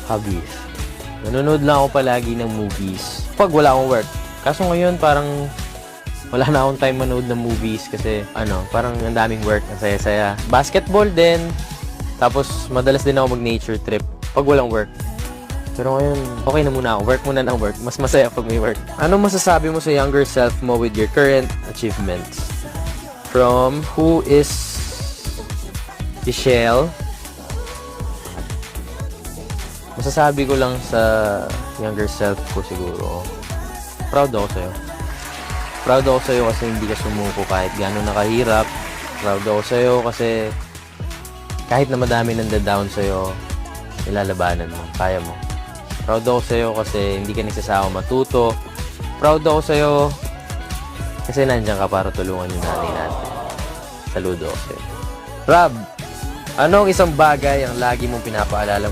Hobbies. Nanonood lang ako palagi ng movies pag wala akong work. Kaso ngayon parang wala na akong time manood ng movies kasi parang ang daming work, ang saya-saya. Basketball din. Tapos madalas din ako mag-nature trip pag walang work. Pero ngayon, okay na muna ako. Work muna ng work. Mas masaya pag may work. Anong masasabi mo sa younger self mo with your current achievements? From who is Michelle? Masasabi ko lang sa younger self ko siguro, proud ako sa'yo. Proud ako sa'yo kasi hindi ka sumuko kahit gano'n nakahirap. Proud ako sa'yo kasi kahit na madami nanda-down sa'yo, nilalabanan mo. Kaya mo. Proud ako sa'yo kasi hindi ka nagsasawa matuto. Proud ako sa'yo kasi nandiyan ka para tulungan yung nanay natin. Saludo ako sa'yo. Rob, anong isang bagay ang lagi mong pinapaalala